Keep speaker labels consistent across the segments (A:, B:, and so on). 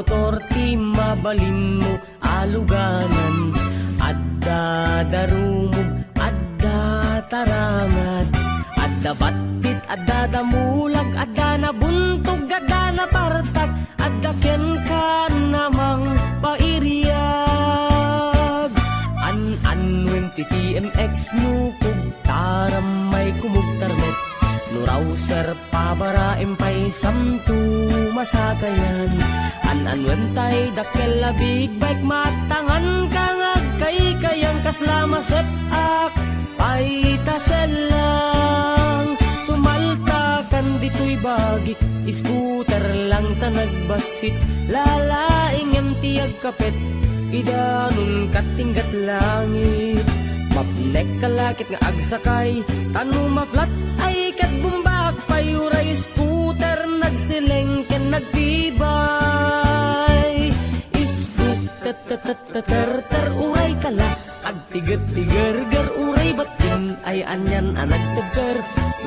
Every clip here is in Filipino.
A: motor ti mabalin mo aluganan. Adda darumog, adda taramat, adda batit, adda damulag, adda nabuntog, adda napartag, adda ken ka namang pairiyag. An-anwem ti TMX nukog, taramay kumugtarmet, nurawser pabara empay samtu masakayan. An-anwem tay dakkel big bike matangan kangag kay kayang kaslama sepak pay taselang. Sumalta kan dito'y bagik, scooter lang ta nagbasit, lalaing tiyag kapet, idanun katinggat langit. Mapnek kalakit nga agsakay, tanu maflat ay kadbumbak, payuray scooter nagsileng ken nagtibay. Ter uray kala, agtiget-tiger-ger uray batin, ay anyan anag teger,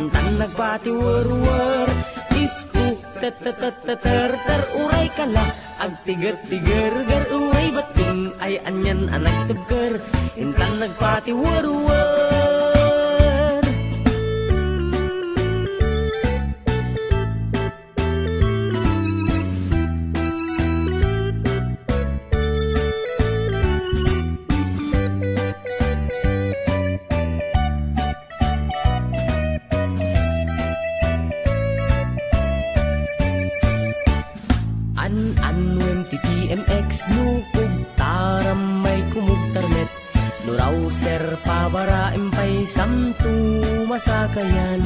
A: tan nagpati wer-wer. Isku ter uray kala, agtiget-tiger-ger uray batin, ay anyan anag teger, tan nagpati wer-wer. An-anwem ti TMX nukog, taramay kumugtarmet, nurawser pabara empay samtu masakayan.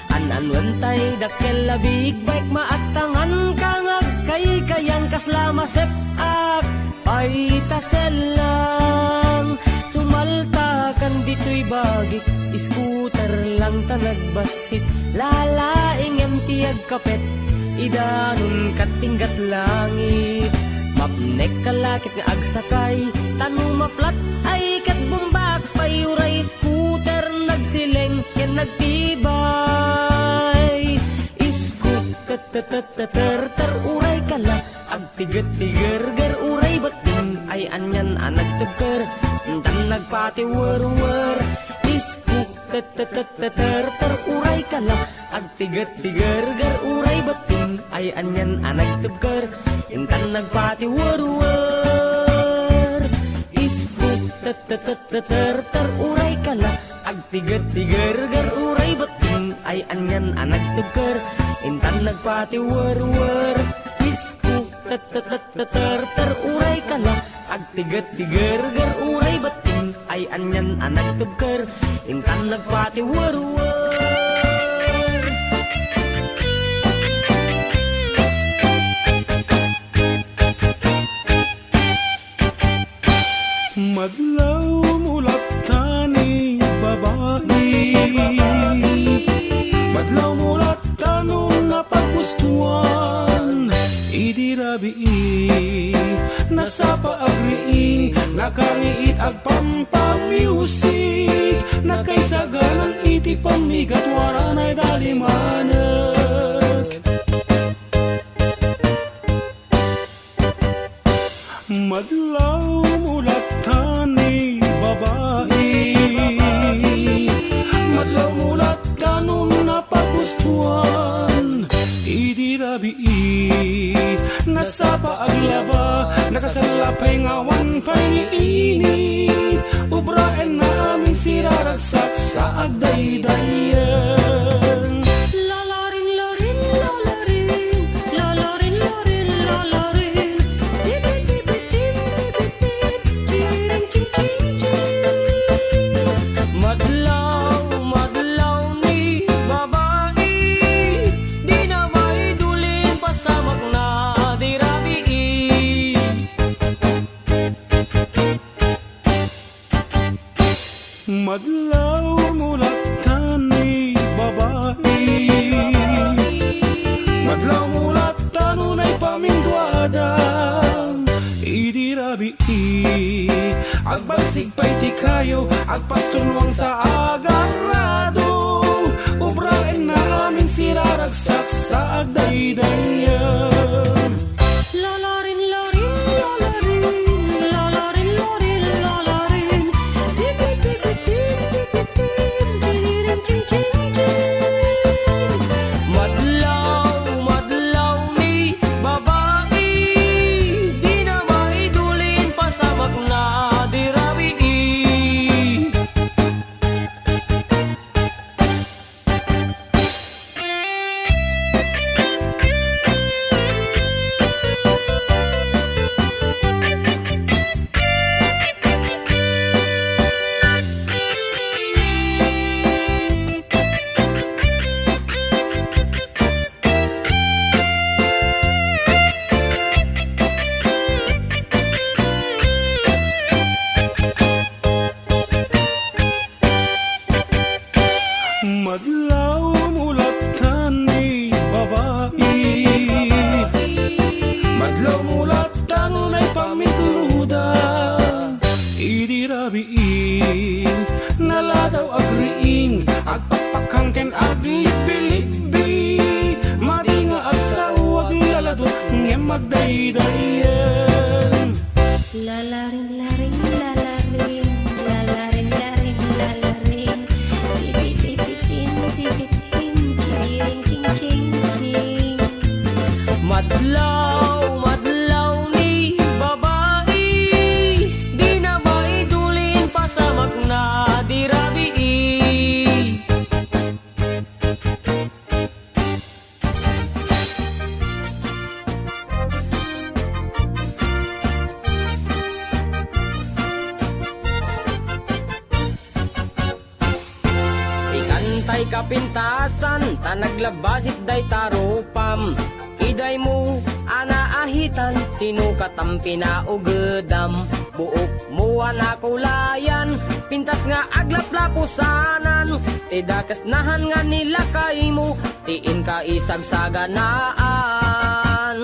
A: An-anwem tay dakkel big bike maatangan kangag kay kayang kaslama sepak pay taselang. Sumalta kan dito'y bagik, scooter lang ta nagbasit, lalaing tiyag kapet, idanun katinggat langit. Mapnek kalakit nga agsakay, tanu maflat ay katbumbak, payuray scooter nagsileng ken nagtibay. Ter uray kala, agtiget-tiger-ger uray batin, ay anyan anag teger, tan nagpati wer-wer. Ter uray kala, agtiget-tiger-ger uray batin, ay anyan anag teger, tan nagpati wer-wer. Ter uray kala, agtiget-tiger-ger uray batin, ay anyan anag teger, tan nagpati wer-wer. Ter uray kala, agtiget-tiger-ger uray batin, ay anyan anag teger, tan nagpati wer-wer.
B: Madlaw mulat tani babae, madlaw mulat tanong napagustuhan, idirabii nasa paagriing, nakangiit ag pampamusic, nakaisaganan iti pamigat waranay dalimanek. Madlaw mulat tani babae, madlaw mulat tanong napagustuhan, idirabii nasa paaglaba, nakasalapay ngawan paniinit, ubraen na aming siraragsak sa agdaydayan. Madlaw mulat tani babae, madlaw mulat tanunay pamindwadang, idirabii agbagsig pa'y ti kayo, agpastunwang sa agarrado, ubraen na aming siraragsak sa agdaydayan.
A: Lalarin tay kapintasan, tanaglabasit day taropam. Iday mo, anaahitan, sino katam pinaugedam. Buok mo anakulayan, pintas nga aglaplapusanan. Tidakas nahan nga nila kay mo, tiin ka isagsaganaan.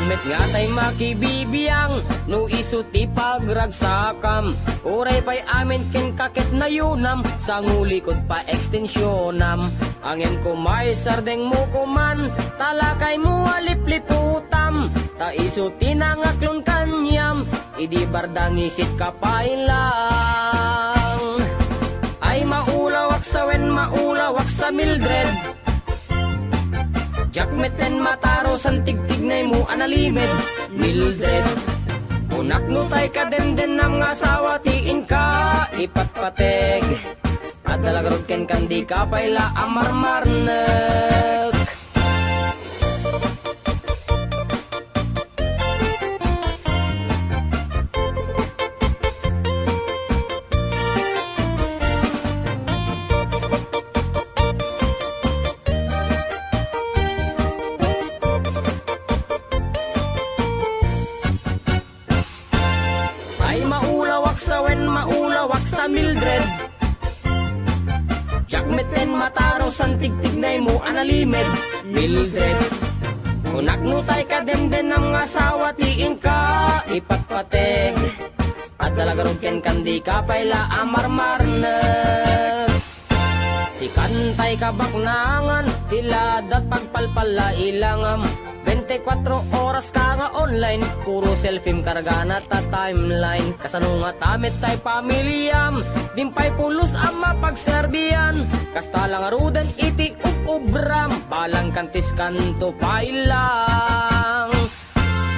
A: Met nga tay makibibiyang, no iso ti pagragsakam. Uray pa'y amin ken kakit na yunam, sa ngulikod pa ekstensyonam. Angin ko may sardeng mo kuman, talakay mo alipliputam. Ta iso tinangaklon kanyam, idi bardang isit ka pailang. Ay maulawak sa wen, maulawak sa Mildred. Jakmeten mataro san tigtignay mo analimed Mildred. Unak no tay ka den nam nga asawa tiin ka ipatpateg. At dalagarod ken kandi ka payla amarmarnek. Maulawak sa Mildred. Jakmeten mataro san tigtignay mo analimed Mildred. Unak no tay ka den nam nga asawa tiin ka ipatpateg. At dalagarog ken kandi ka payla amarmarnek. Si kantay ka baknangan, tiladat pagpalpala ilangam. 24 oras ka nga online, puro selfie karga na ta timeline. Kasano nga tamit tay pamilyam, dimpay pulos ang mapagserbiyan. Kasta lang rudan iti ubram, balang kantis kanto pailang.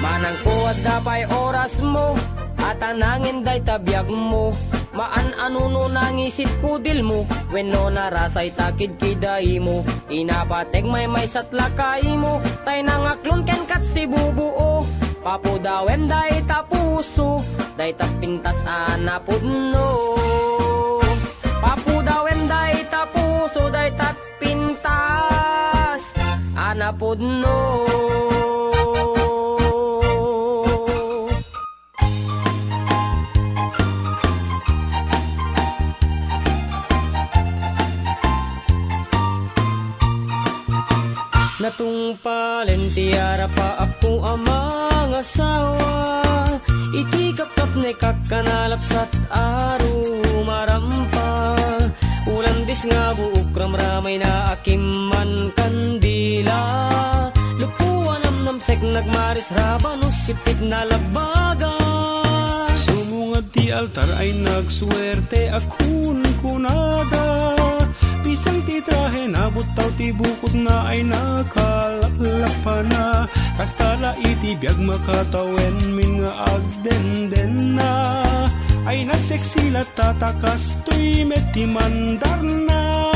A: Manang kuwad dapay oras mo, at anangin day tabiyag mo. Maan anuno nangisit kudil mo, wenno narasay takid kiday mo. Inapateg may satlakay mo, tay nangaklon ken kat si bubuo. Papudawem day tapuso, day tapintas anapudno. Papudawem day tapuso, day tapintas anapudno. Natong palentiara pa ako amang asawa. Iti kapkap na kakanalapsat aro marampa. Ulandis nga buok ramramay na akiman kandila. Lupuan namnamsek nagmaris rabanos sipit na labaga.
B: Sumungad ti altar ay nagswerte akun kunada. Pisang titrahe na butaw ti bukod na ay nakalakpa na. Kastala iti biyag makatawen min nga agdenden na. Ay nagseksilat tatakas tuy meti mandar na.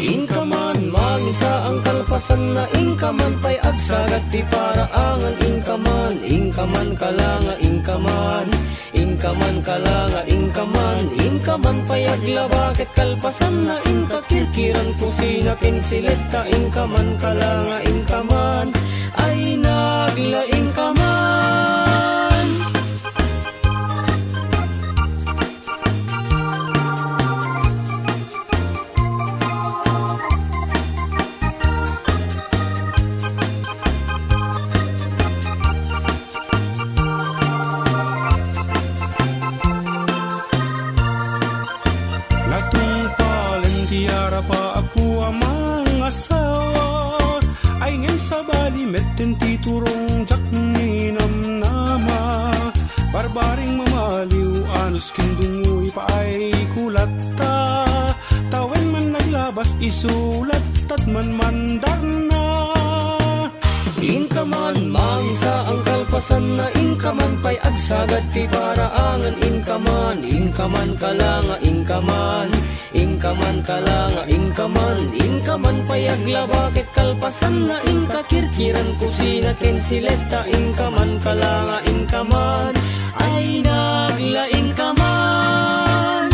A: Inkaman mangisa ang kalpasan na inkaman pay agsagat ti paraangan. Inkaman, inkaman kalanga inkaman. Inkaman kalanga inkaman. Inkaman pay aglabakit kalpasan na inkakirkiran kusina kinsileta. Inkaman kalanga inkaman ay nagla inkaman.
B: Metten ti turong jak ninam nama. Barbaring mamaliw anos kindungoy pa ay kulatta. Tawen man naglabas isulat at man mandar na.
A: Inkaman mangisa ang kalpasan na inkaman pay agsagat ti paraangan. Inkaman, inkaman kalanga inkaman. Inkaman kalanga inkaman. Inkaman pay aglabakit kalpasan na inkakirkiran kusina kensileta. Inkaman kalanga inkaman ay nagla inkaman.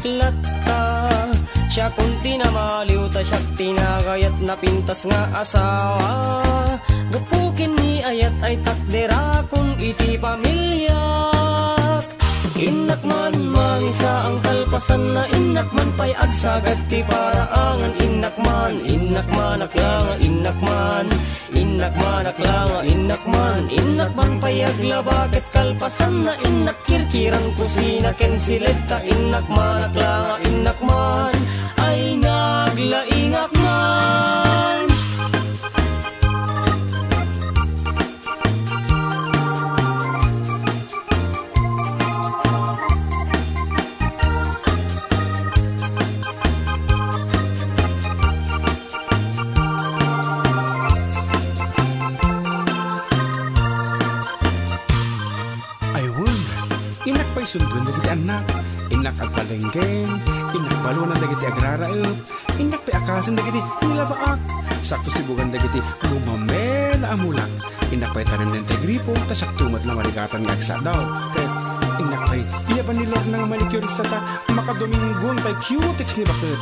A: latta. Siya kung tinamaliw ta siya tinagayat na pintas nga asawa. Gapukin ni ayat ay takdera kung iti pamilyak. Inak man mangisa ang kalpasan na inak man pay agsagad ti paraangan. Inak man aklanga, inak man aklanga, inak man pay aglabagat kalpasan na inak kirkiran kusina ken sileta. Inak man aklanga, inak man ay naglaingak man.
B: Inak pa'y sundun dagiti anak, inak agbalenggen, inak balunan dagiti agraraep, inak pa'y akasan dagiti nilabaak, sakto sibugan dagiti gumame na amulak, inak pa'y tanim ng tegripo, tasak tumat na maligatan nga agsa daw, kaya inak pa'y iyaban ni Lord ng manicurista ta, makadominggon pa'y cutex ni bakit.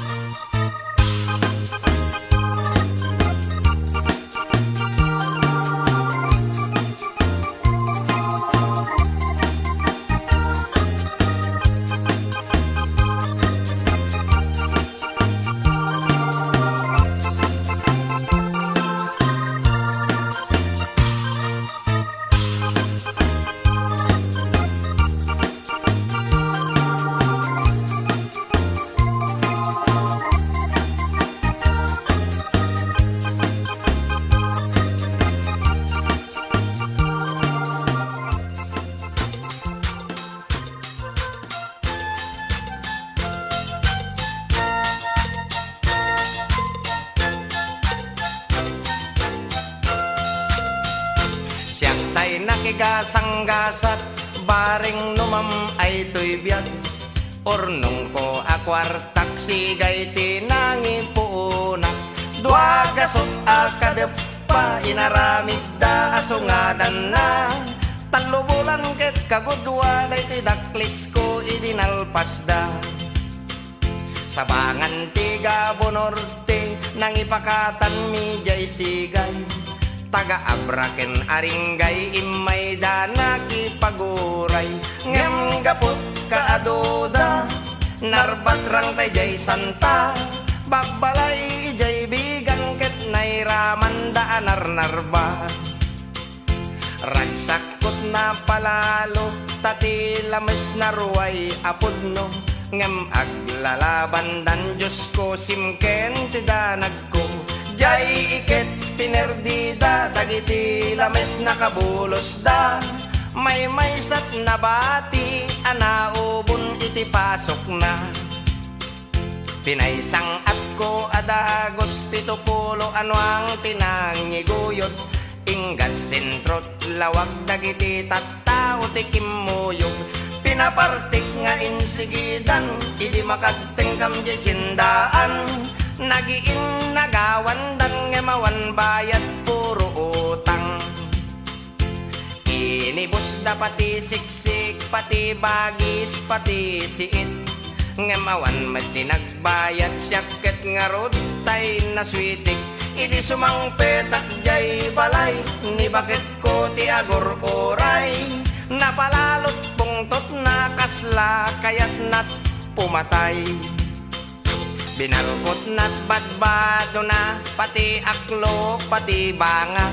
C: Siyang tay nakigasanggasat, baring numam ay tuy biyag. Ornong ko akwartak, sigay tinangi puunak. Dua gasot akadep pa, inaramid da asungadan na. Talo bulan ket kagudwa, day tidaklis ko idinalpas da. Sabangan tiga bonorte, nang ipakatan mi jay sigay. Taga abraken aringgay, imay da nakipaguray. Ngem gapot kaadoda, narbat rang tay jay santa. Bagbalay jay bigan ket nairaman da anarnarba. Ragsakot na palalo, tati lames na ruway apudno. Ngem aglalaban dan Diyos ko, simken ti danag ko. Jay iket pinerdida, dagiti lames nakabulos da. May sat na bati, anaubon iti pasok na. Pinaysang at ko adagos, 70 ano ang tinangiguyot. Inggan sentrot lawag dagiti tattao ti kimuyog. Pinapartik nga insigidan, idi makagtingkam di cindaan. Nagiin nagawan dan ngemawan bayad puro utang. Inibus da pati siksik, pati bagis, pati siit. Ngemawan mati nagbayad, syaket nga rod tay naswitik. Idi sumangpetak jay balay, ni bakit ko ti agor oray. Napalalot pungtot na kasla, kayat nat pumatay. Binalkot na't badbado na, pati aklo, pati banga.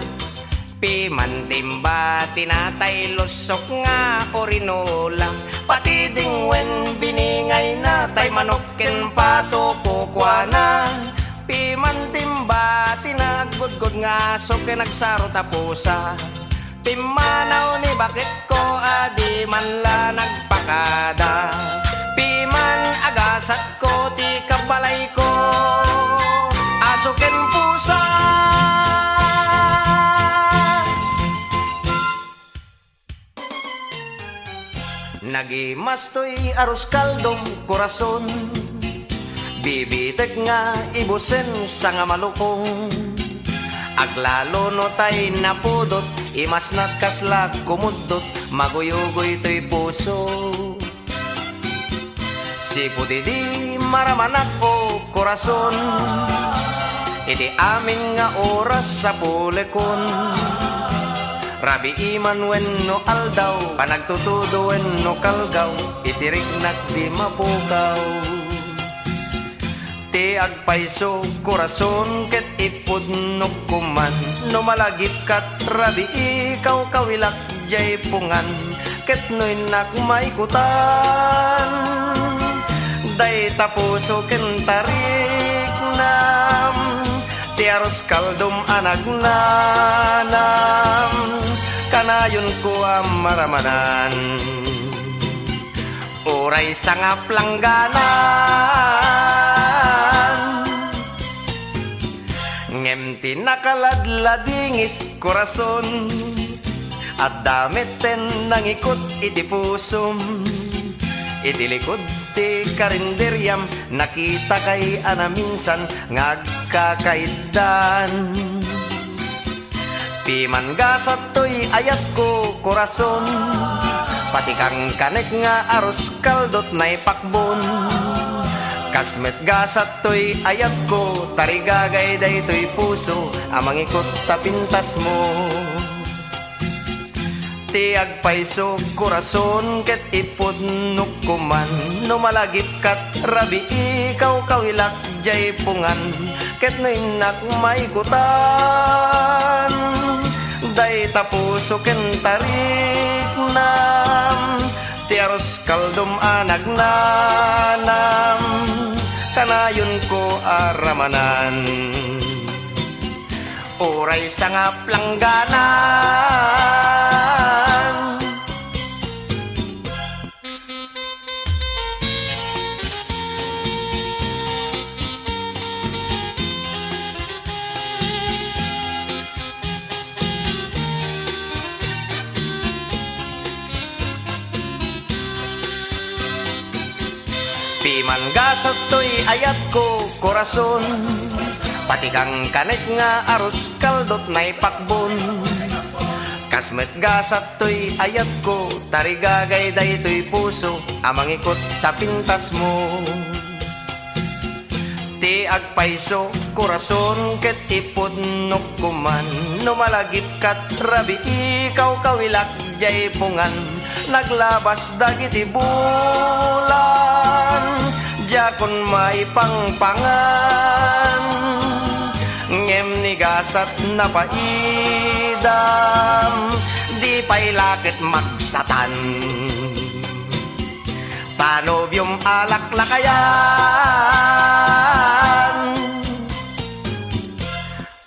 C: Pimantimba, tinatay lusok nga orinola. Pati dingwen, biningay na, tay manokin pato kukwana. Pimantimba, tinagudgod nga, so kinagsaro tapusa. Pimanaw ni bakit ko, adi man la nagpakada. Piman agasat ko, ti kabalay ko, asukin pusa. Nagimastoy aros kaldong korason, bibitek nga ibusen sa nga malukong. Aglalo no tay napudot, imas nat kasla kumudot, maguyugoy to'y puso. Si puti di maramanak o korason, iti amin nga oras sa pulekon. Rabi iman wenno aldaw, panagtutudo wenno kalgaw, itiriknak di mapukaw. Ti agpayso korason ket ipudnok kuman, no malagip kat rabi ikaw kawilak jay pungan, ket noy nak maikutan. Day tapuso ken tarik nam, ti aros kaldom anagnanam, kanayon ko amaramanan. Uray sangap langganan, ngem tinakaladladingit korason, at damiten nangikot iti pusom. Iti likod ti karinderyam, nakita kay ana minsan ngagkakaiddan. Piman gasat to'y ayat ko korason, pati kang kanek nga aros kaldot na'y pakbon. Kasmet gasat to'y ayat ko, tarigagay day to'y puso, amang ikot tapintas mo. Ti agpayso korason ket ipudnok kuman, no malagip kat rabi ikaw kawilak jay pungan, ket no inak maikutan. Day tapuso ken tarik nam, ti aros kaldom anagnanam, kanayon ko aramanan. Uray sangap langganan, piman gasat to'y ayat ko korason, pati kang kanek nga aros kaldot na'y pakbon. Kasmet gasat to'y ayat ko, tarigagay day to'y puso, amang ikot sa pintas mo. Ti agpayso korason ket ipudnok kuman, no malagip kat rabi ikaw kawilak jay pungan. Naglabas dagiti bulan, jakon may pangpangan, ngem ni gasat na paidam, di pa'y lakit magsatan. Panobyong alaklakayan,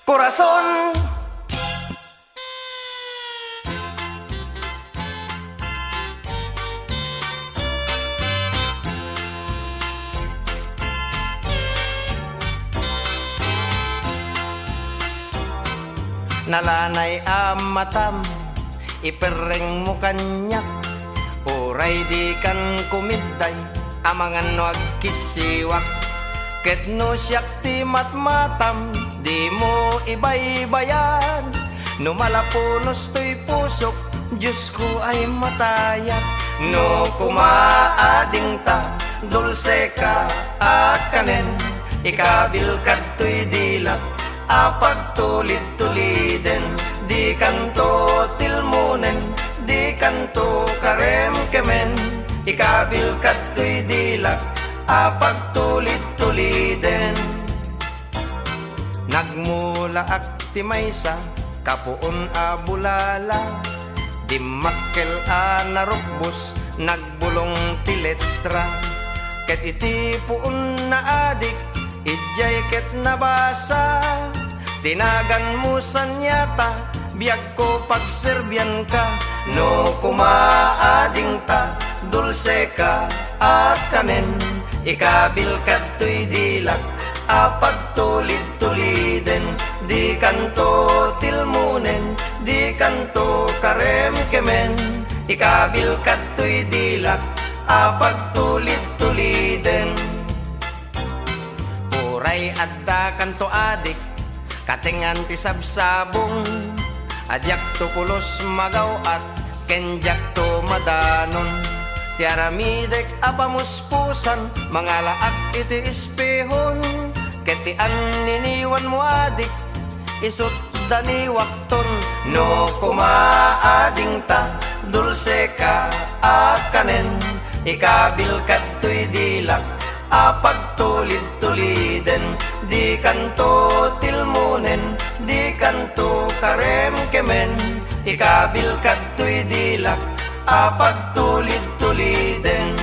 C: korason. Nalanay amatam, ipereng mo kanyak, uray di kan kumiday, amangan no agkisiwak, ket no siyak ti matmatam, di mo ibaybayan, no malapunos to'y pusok, Diyos ko ay matayat. No kumaading ta, dulce ka at kanen, ikabil kat to'y dilak, apagtulid-tuliden, di kanto tilmunen, di kanto karem-kemen, ikabil kato'y dilak, apagtulid-tuliden. Nagmula akti maysa, kapuon a bulala, di makkel a narukbos, nagbulong ti letra, ket iti puon na adik, ijay ket nabasa, tinagan mo sanyata, biyag ko pagserbyan ka, no kumaading ta, dulce ka at kanen, ikabil kato'y dilak, apagtulid-tuliden, di kanto tilmunen, di kanto karem-kemen, ikabil kato'y dilak, apagtulid-tuliden. Uray adda kanto adik, katingan ti sabsabong, adyak to pulos magaw at kenjak to madanon, ti aramidek apamuspusan, mga laak iti espehon, ket ti anniniwan mo adik, isut dani wakton. No kumaading ta, dulce ka akanen, ikabil kadtoy dilak, apagtulid-tuliden, di kanto tilmunen, di kanto karem kemen, ikabil kadtoy dilak, apagtulid-tuliden.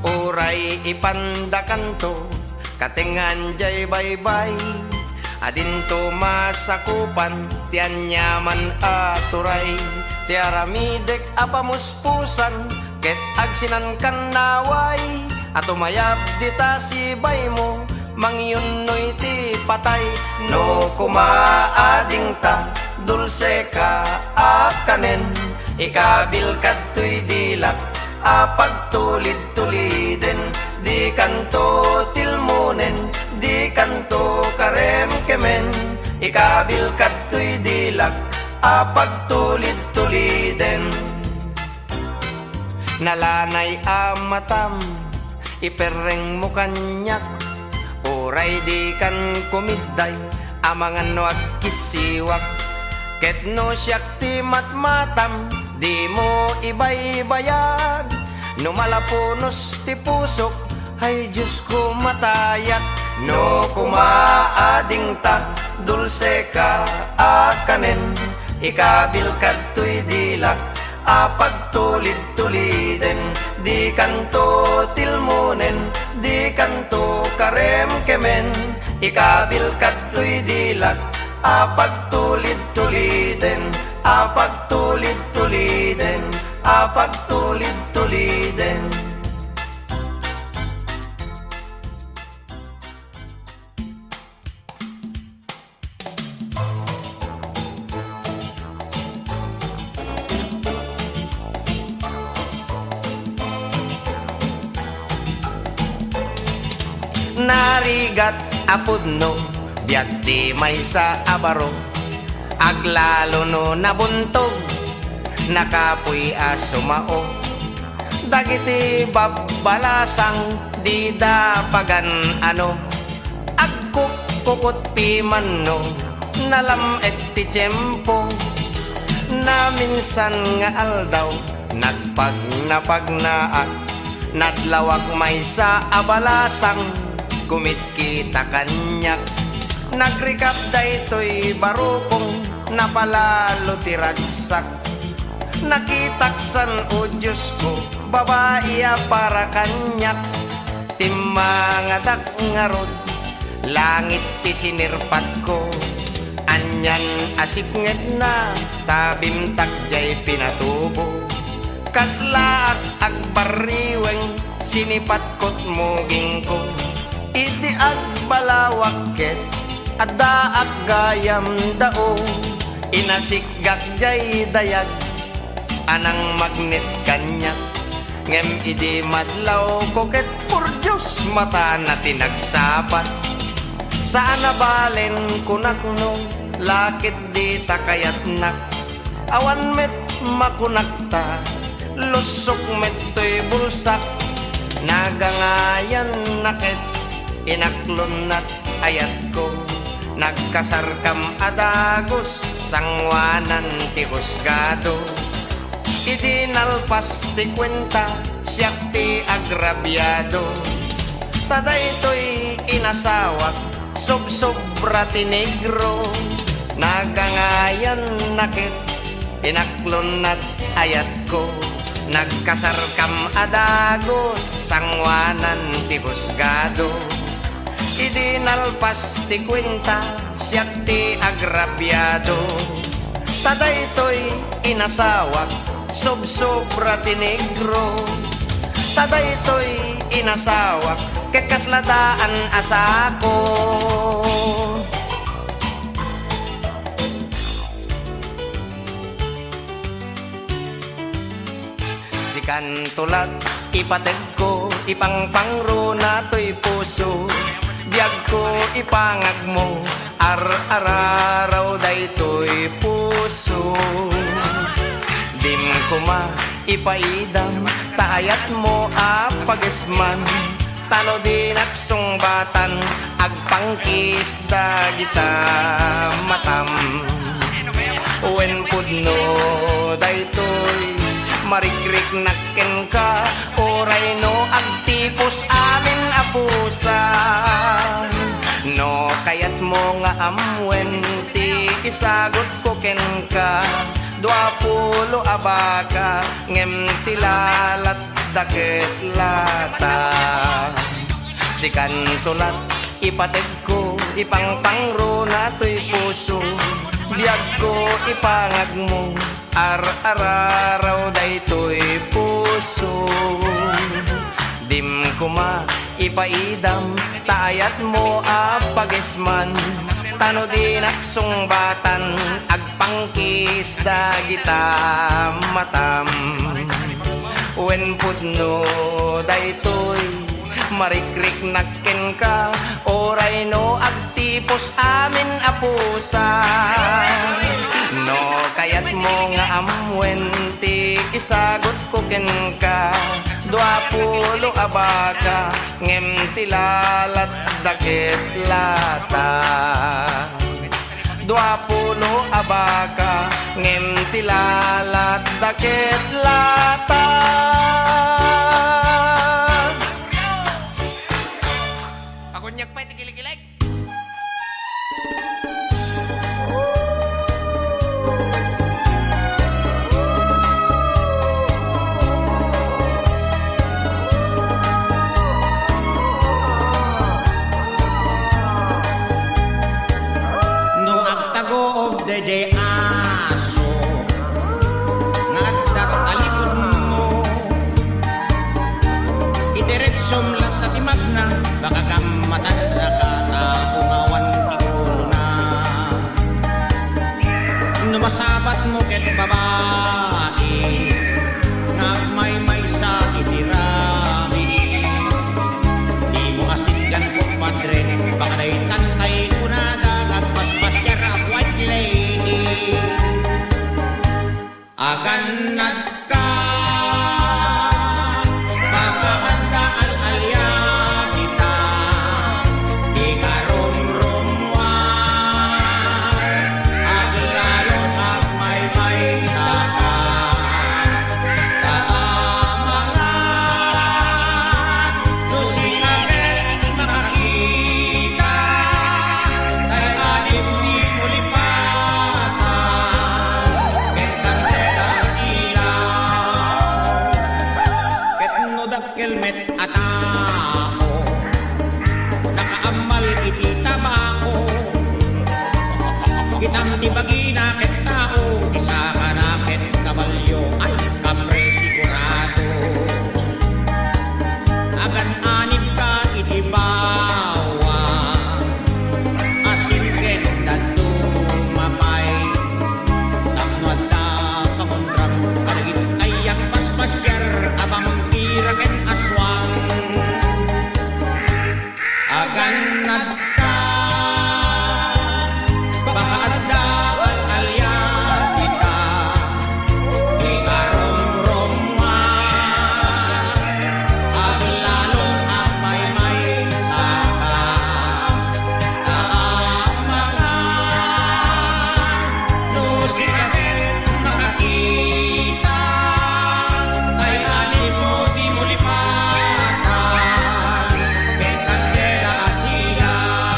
C: Uray ipanda kanto, katingan jay baybay, adinto masakupan, tiyan nyaman aturay, ti aramidek apamuspusan, ket agsinan kan naway, at umayab dita si bay mo, mangyun no'y ti patay. No kumaading ta, dulce ka akanen, ikabil kadtoy dilak, apagtulid-tuliden, di kanto tilmunen, di kanto karem kemen, ikabil kadtoy dilak, apagtulid-tuliden. Nalanay amatam, ipereng mo kanyak, uray di kan kumiday, amangan no agkisiwak, ket no siyak ti matmatam, di mo ibay-bayag, no malapunos ti pusok, ay Diyos ko matayat. No kumaading ta, dulce ka akanen, ikabil kadtoy dilak, apagtulid-tuliden, di kanto tilmunen, di kanto karem kemen, ikabil kadtoy dilak, apagtulid-tuliden, apagtulid-tuliden, apagtulid-tuliden. Narigat apudno, biag di may sa abaro, aglalo no nabuntog, nakapuy asumao, dagiti babbalasang di dapagan ano, agkuk kukut piman no, nalam et ti tiyempo, na minsan nga aldaw, nagpagnapagnaak, nadlawak may sa abalasang, kumit kita kanyak, nagrikap daytoy barukong, napalalo tiragsak, nakitaksan o Diyos ko, babaiya para kanyak, timangadak ngarod, langit ti sinirpat ko, anyan asipnget na, tabimtak jay pinatubo, kaslaak agbarriweng, sinipat kot muging ko, iti agbalawakket, adda aggayam dao, inasikgak jay dayag, anang magnet kanyak, ngem idi madlaw koket por Diyos mata na tinagsapat, saan nabalen kunakno, lakit di takayat nak, awan met makunakta, lusok met to'y bulsak, nagangayan nakit, inaklon at ayat ko, nagkasarkam adagos, sangwanan ti husgado, idinalpas ti kwenta, siyak ti agrabyado, tadaytoy inasawak, sobra ti negro, nagangayan nakit, inaklon at ayat ko, nagkasarkam adagos, sangwanan ti husgado, idinalpas ti kwenta, siyak ti agrabyado, tadaytoy inasawak, sobra ti negro, tadaytoy inasawak, ket kasladaan asako. Sikan tulat ipated ko, ipangpangro na to'y puso, biag ko ipangag mo, ar-araraw daytoy puso, dim ko ma ipaidam taayat mo apagesman tano din aksungbatan agpangkis dagita matam wen pudno daytoy marikrik nakken ka oray no agtipos amin apusa no kayat mo nga amwen ti isagot ko ken ka 20 abaka ngem tilalat daket lata si kantolat ipateg ko ipangpangro na to'y puso biag ko ipangag mo ar-araraw daytoy puso dim kuma ipaidam taayat mo apagesman tano din aksungbatan agpangkis dagita matam wen pudno daytoy marikrik nakken ka oray no agtipos amin apusa no kayat mo nga amwen ti isagot ko ken ka 20 abaka ngem tilalat daket lata 20 abaka ngem tilalat daket lata pagunyak pa iti kilig-kilig
D: Dede aso ngagdat talikod mo idiretsom lang na timagna baka gamatan na katapungawan tigulo na numasabat mo ket babae nagmaymay sa itirami di mo asiggan ko padre baka na'y tantay kunada kagpaspasyar ang white lady aganad ka pagkakanda al-alya kita di karumrumwan aglalon agmaymay sa ka kaamangan nusingaket makakita tay anim di mulipatan ket kandela ilaw ket no dakkelmet atao nakaamal iti tabako kitam ti bagina ket tao isa ka na ket kabalyo ay kapre sigurado agan anit ka iti bawang asin ket dadumapay tapno da pamundram kadagit ayak paspasyar abang tira ket aswang aganad ka baka adda al-alya kita di karumrumwan aglalon agmaymay sa ka kaamangan nusingaket makakita tay anim mo di mulipatan ket kandela asilaw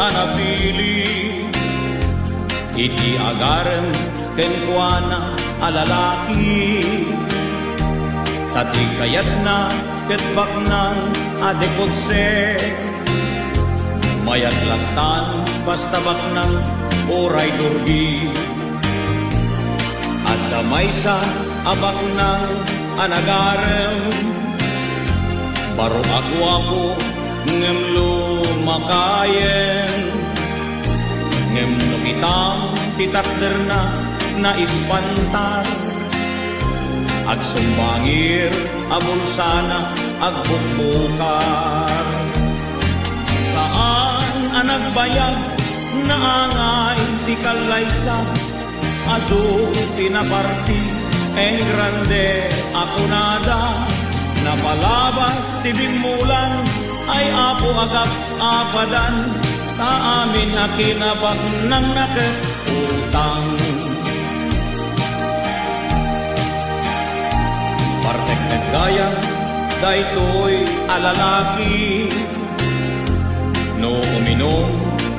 B: anapili iti agarem kenkwana alalaki tati kayat na ketbak ng adekotse mayat laktan basta bak ng oray durgi at damay sa abak ng anagarem baro ako ngem lumakayen ngem no kitang titakder na ispantar ag sumbangir amon sana agbukbukar saan anagbayag na angay ti kalaysa adu tinaparti en grande ako nada napalabas ti bimulan ay apo agap apadan ta amin akinabak ng nakutang partek nagaya daytoy alalaki no uminom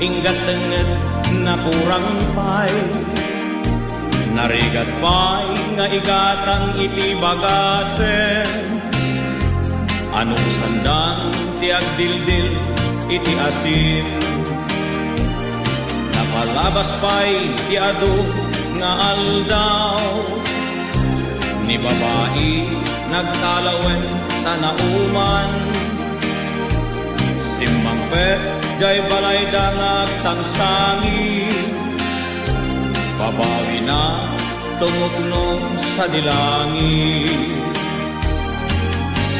B: ingat tenget na kurang pay narigat pay nga igatang iti bagasen anong sandang ti agdildil iti asin napalabas pa'y ti adu nga aldaw ni babae nagtalawen tanauman simmangpet jay balay dangag sangsangi babawi na tungugno sa dilangi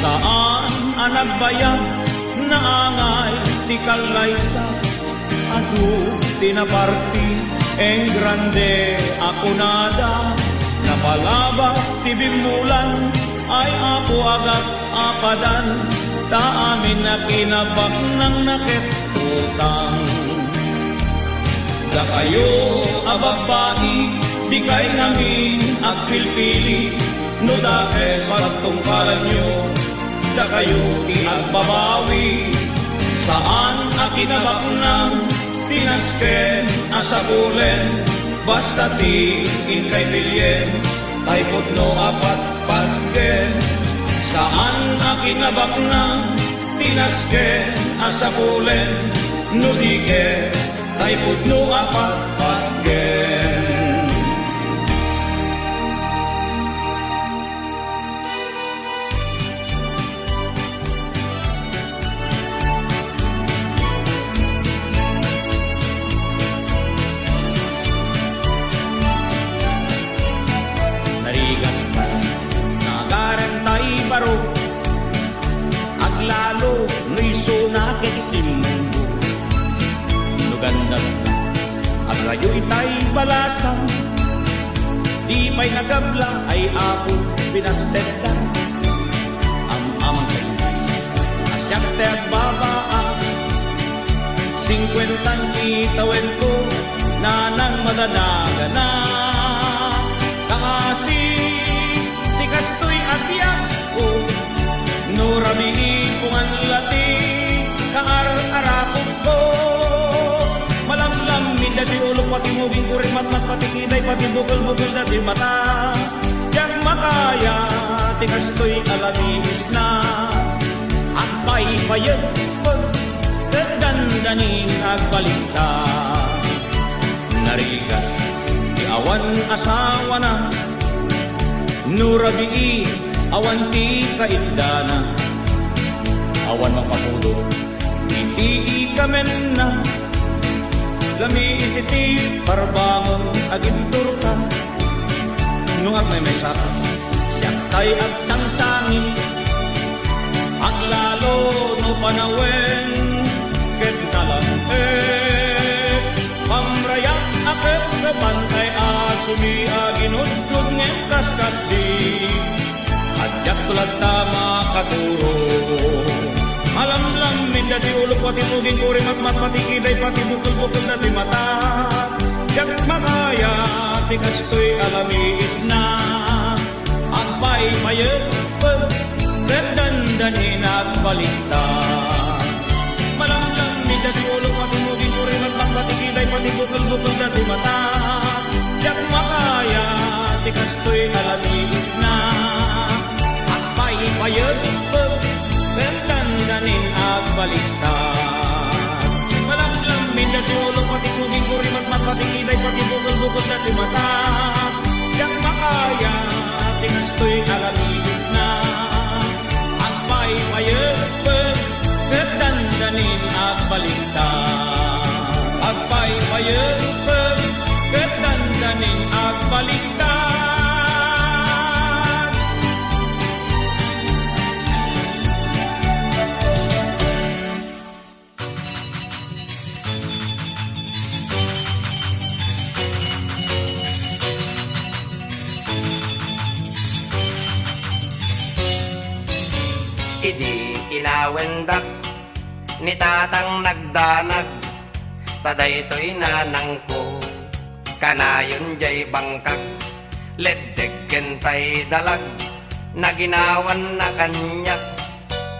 B: saan anagbayag na angay ti kalaysa adu tinaparti en grande ako nada napalabas ti bimulan ay apo agap apadan ta amin na kinabak ng naketutang da kayo ababai di kay namin agpilpili no dakes pagtungkalan nyo da kayo di agbabawi saan akinabak ng tinasken asabulen basta ti inkay bilyen tay putno apat patgen saan akinabak ng tinasken asabulen no dike tay putno apat patgen aglalo nuiso na kesimbo nuganda agrayo itay balasan di pa'y nagabla ay apo pinasteta am kayo asyak te agbabaa 50 itawen ko na nang madadaga na kaasi di kastoy agyak ko no rabiin kung ang lati kaar-arapog ko malamlam midati ulong pati muging kuring matmat pati kiday pati bukol-bukol dati mata jak makaya tikastoy alamiis na at paypayag pag kadandanin agbalita narigat di awan asawa na no rabiin awan ti kaindana awan mapamudo hindi ikamen na lami isiti parbangon agintur ka nung at may saka siyak tay at sangsangi ang lalo no panawen ket talang pamrayak akep kapantay asumi aginudgud nge kaskas di adyak tulad tama katuro alam-lam mindati ulo pati muging kuring matmat pati kiday pati bukol-bukol dati mata jak makaya tikastoy alamiis na ang paypayag pagdandanin at balita malam-lam mindati ulo pati muging kuring pati bukol-bukol na tumata. Yak makaya, tikas to'y kalamiis na. At payipayag ko, bendandanin at baliktad. Malamlamin na sulong pati kuging kurimat matpatikiday pati bukol-bukol na tumata. Yak makaya, tikas to'y kalamiis na. At payipayag ko, bendandanin at baliktad. At payipayag ko, bendandanin at baliktad.
C: Idi inawendak ni tatang nagdanag, taday-to'y nanang ko, kanayon jay bangkag, ledeg kentay dalag, na ginawan na kanyak,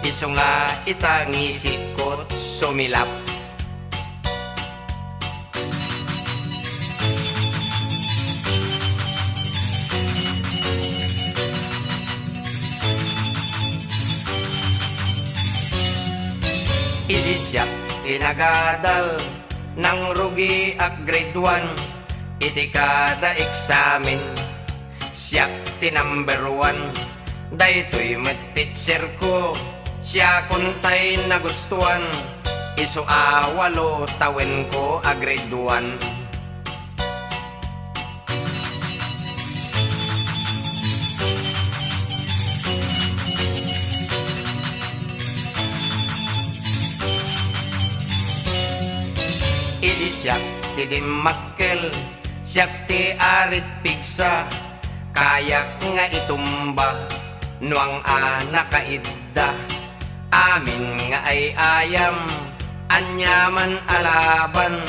C: iso nga itangisit ko't sumilap. Idi siya inagadal ng rugi at grade 1, iti kada eksamen siya ti number 1. Daytoy met teacher ko, siya kuntay nagustuhan, iso awalo tawen ko a grade 1. Idi siyak ti dimmakkel, siyak ti arit pigsa, kayak nga itumba, nuang anak kaidda, amin nga ay ayam, anyaman alaban,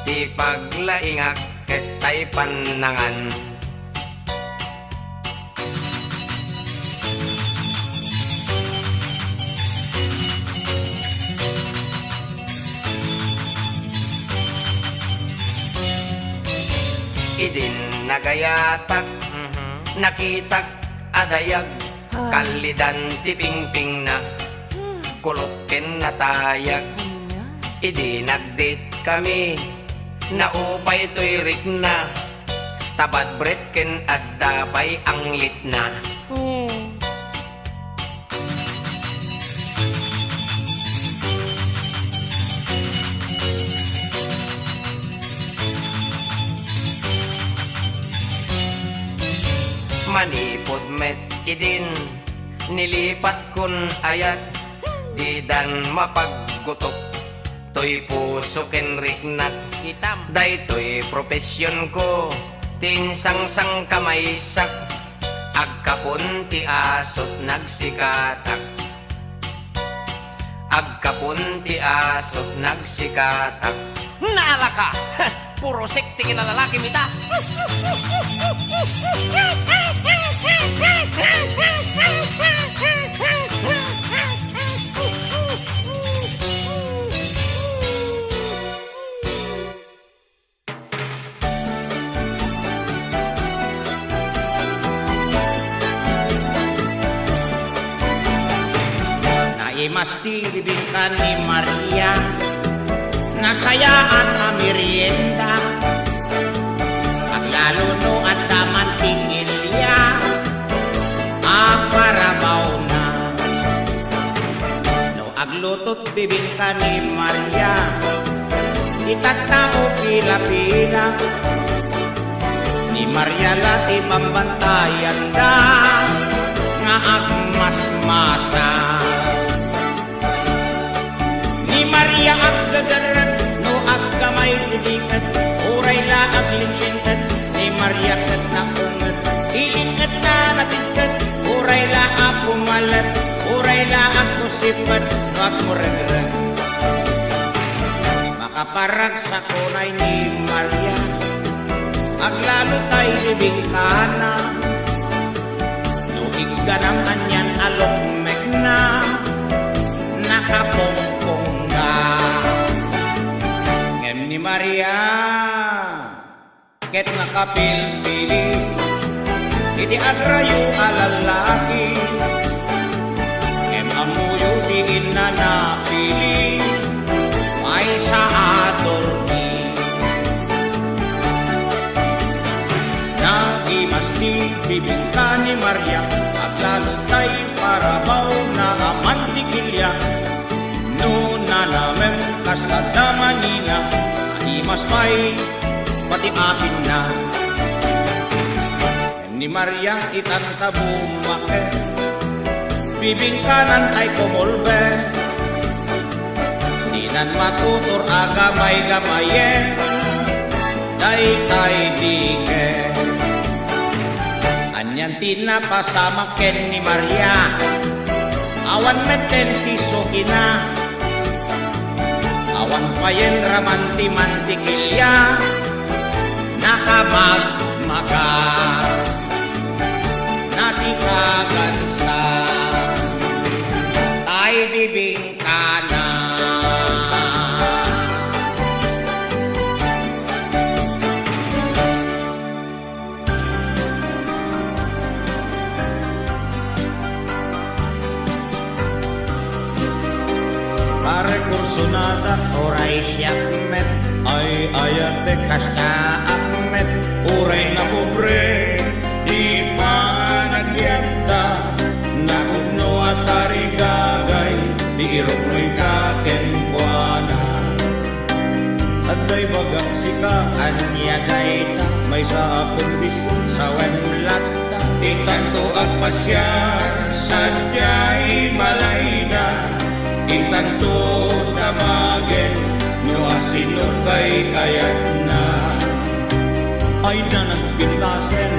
C: ti paglaingak ketay panangan. Idin nagayatak, nakitak adayag, kalidan ti pingping na, kulokken na tayag. Idi nagdate kami, naupay to'y rik na, tabad bretken at dabay ang litna. Manipod met idin, nilipat kun ayat, didan mapaggutok, to'y puso ken riknat, daytoy profesyon ko, tinsangsang kamaysak, agkapon ti asot nagsikatak, agkapon ti asot nagsikatak.
A: Naala ka! Puro sekti kinalalaki mita!
D: Naimasti bibingkan ni Maria, nasayaan na merienda, ang lalo no at damantingilya, aparabaw na. No aglutot bibingkan ni Maria, itatao pila-pila, ni Maria lati pambantayan da, nga agmas-masa. Ni Maria agdadaran, no agkamay tidikat, uray la aglinglinkat, ni Maria kat na ungat, iingat na natidkat, uray la apumalat, uray la akusipad, wag mo ragran. Makaparag sa kunay ni Maria, aglalo tay libingkana, no igganam anyan alok mekna, nakapongpong ni Maria ket nakapilpili iti adrayo alalaki amuyo di inanapili ay sa adorni nagimasti bibingka ni Maria at lalutay parabaw na amantikilya no nanamem kastada manina imas pa'y pati akin na ni Maria itanta bumake bibingkanan ay kumulbe dinan matutur agamay-gamayen day dike anyan tinapasama ken ni Maria awan meten piso kina awan payen ramanti-manti kilya nakamagmaga natikagansa ay bibingkana pare kursunada oray siya met ay ayate kasta akmet oray na pobre di pa nagyanta nakugno at tarigagay di iroknoy kaken buwana at day bagak sika anya dayta may sa apundis sa wenlata itanto at pasyar sadyay malayda itanto tamagen no asinod kay kayat na ay nanagpintasen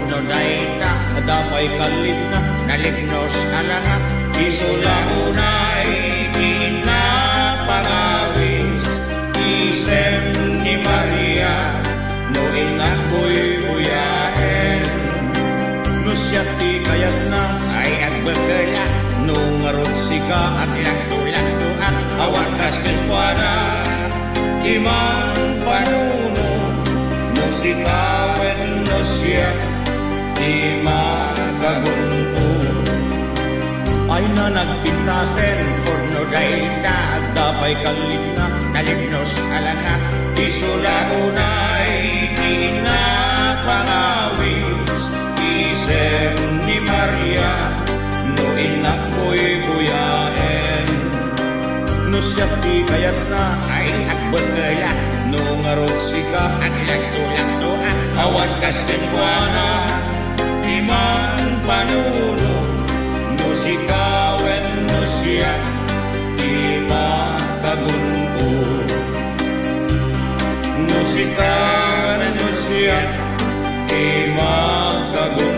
D: no dayta adapay kalit na nalignos kalangak isula unay pinapangawis isem ni Maria no inako'y buyaen no siya ti kayat na ay agbagala no ngarot sika at lagto-lagtoan awan kasken para imang panuno no sikawen no siya di makagunto ay na nagpintasen porno dayta at dapay kaligna nalignos kalangak isula unay pinapangawis isem ni Maria no inako'y buyaen no siya ti kayat na ay agbagala no ngarot sika at lagto-lagtoan awan kasken buwana di man panuno no sikawen no siya di makagunto no sikawen no siya di makagunto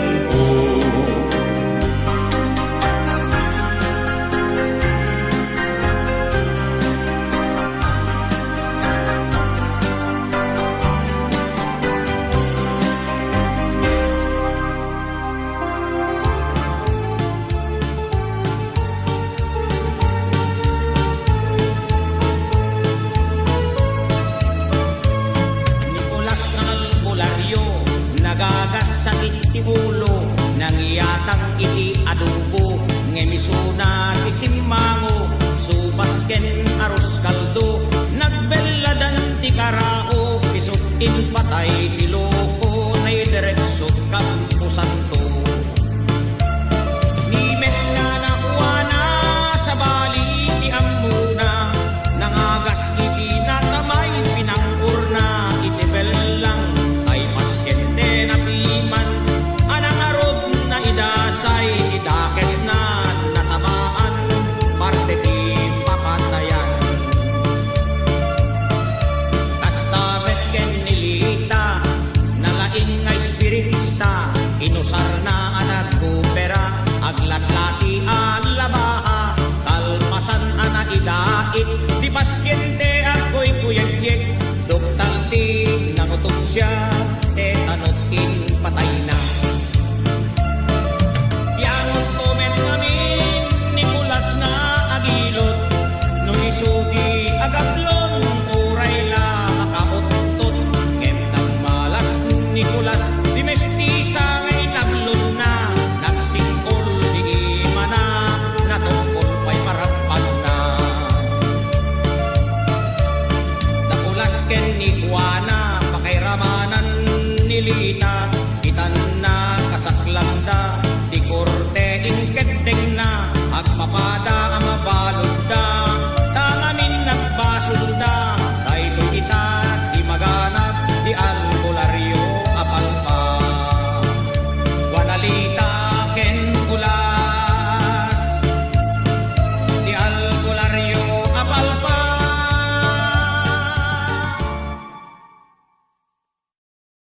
D: Pilina